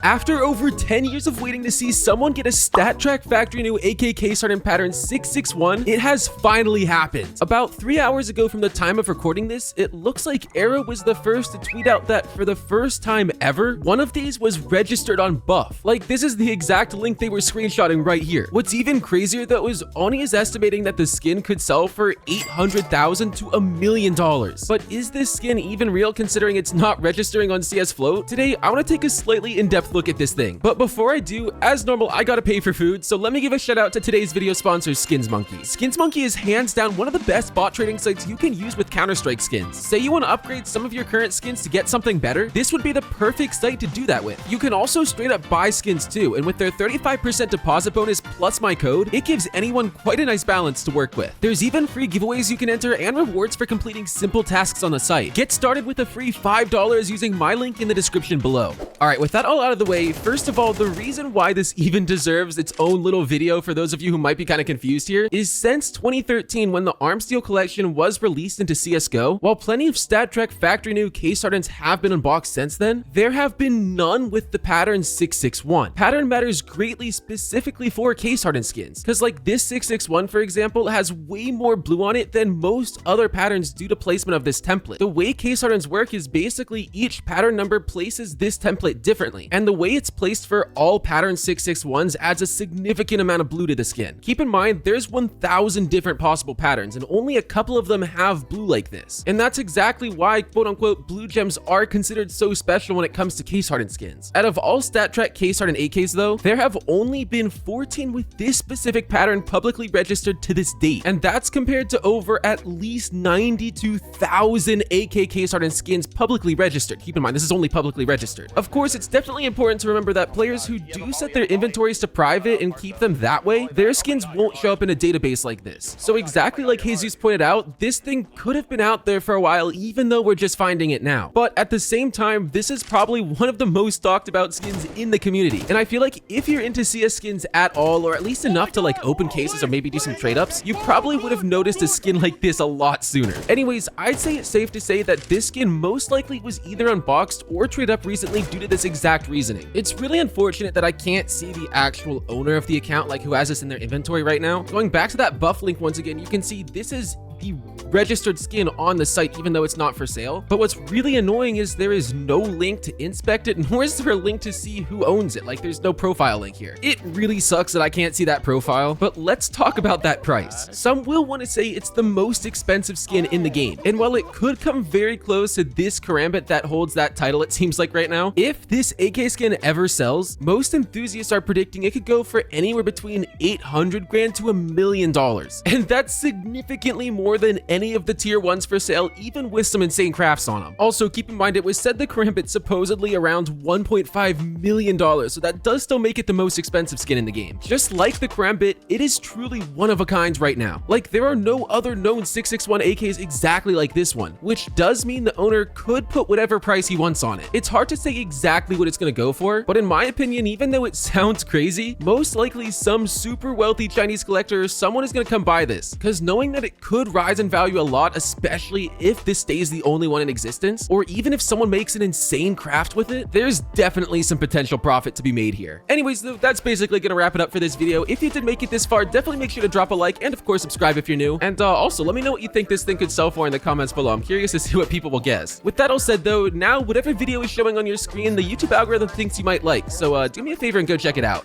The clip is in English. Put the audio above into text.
After over 10 years of waiting to see someone get a StatTrak factory new AK CAZE hardened pattern 661, it has finally happened. About 3 hours ago from the time of recording this, it looks like Arrow was the first to tweet out that for the first time ever, one of these was registered on Buff. Like, this is the exact link they were screenshotting right here. What's even crazier though is Oni is estimating that the skin could sell for $800,000 to $1 million. But is this skin even real considering it's not registering on CS Float? Today, I want to take a slightly in-depth look at this thing. But before I do, as normal, I gotta pay for food, so let me give a shout out to today's video sponsor, SkinsMonkey. SkinsMonkey is hands down one of the best bot trading sites you can use with Counter-Strike skins. Say you want to upgrade some of your current skins to get something better, this would be the perfect site to do that with. You can also straight up buy skins too, and with their 35% deposit bonus plus my code, it gives anyone quite a nice balance to work with. There's even free giveaways you can enter and rewards for completing simple tasks on the site. Get started with a free $5 using my link in the description below. Alright, with that all out of the way, first of all, the reason why this even deserves its own little video for those of you who might be kind of confused here is since 2013 when the Armsteel collection was released into CSGO, while plenty of StatTrak factory new CAZE hardens have been unboxed since then, there have been none with the pattern 661. Pattern matters greatly specifically for CAZE hardened skins, because like this 661 for example has way more blue on it than most other patterns due to placement of this template. The way CAZE hardens work is basically each pattern number places this template differently, and the way it's placed for all pattern 661s adds a significant amount of blue to the skin. Keep in mind, there's 1,000 different possible patterns, and only a couple of them have blue like this. And that's exactly why quote-unquote blue gems are considered so special when it comes to CAZE hardened skins. Out of all StatTrak CAZE hardened AKs though, there have only been 14 with this specific pattern publicly registered to this date, and that's compared to over at least 92,000 AK CAZE hardened skins publicly registered. Keep in mind, this is only publicly registered. Of course, it's definitely important to remember that players who do set their inventories to private and keep them that way, their skins won't show up in a database like this. So exactly like Jesus pointed out, this thing could have been out there for a while even though we're just finding it now. But at the same time, this is probably one of the most talked about skins in the community. And I feel like if you're into CS skins at all, or at least enough to like open cases or maybe do some trade ups, you probably would have noticed a skin like this a lot sooner. Anyways, I'd say it's safe to say that this skin most likely was either unboxed or trade up recently due to this exact reasoning. It's really unfortunate that I can't see the actual owner of the account, like who has this in their inventory right now. Going back to that buff link once again, you can see this is the registered skin on the site even though it's not for sale. But what's really annoying is there is no link to inspect it, nor is there a link to see who owns it. Like, there's no profile link here. It really sucks that I can't see that profile, but let's talk about that price. Some will want to say it's the most expensive skin in the game, and while it could come very close to this Karambit that holds that title, it seems like right now, if this AK skin ever sells, most enthusiasts are predicting it could go for anywhere between 800 grand to $1 million, and that's significantly more than any of the tier 1s for sale, even with some insane crafts on them. Also, keep in mind it was said the Karambit's supposedly around $1.5 million, so that does still make it the most expensive skin in the game. Just like the Karambit, it is truly one of a kind right now. Like, there are no other known 661 AKs exactly like this one, which does mean the owner could put whatever price he wants on it. It's hard to say exactly what it's going to go for, but in my opinion, even though it sounds crazy, most likely some super wealthy Chinese collector or someone is going to come buy this, because knowing that it could rise in value a lot, especially if this stays the only one in existence, or even if someone makes an insane craft with it, there's definitely some potential profit to be made here. Anyways, though, that's basically gonna wrap it up for this video. If you did make it this far, definitely make sure to drop a like and of course subscribe if you're new. And also let me know what you think this thing could sell for in the comments below. I'm curious to see what people will guess. With that all said though, now whatever video is showing on your screen, the YouTube algorithm thinks you might like, so do me a favor and go check it out.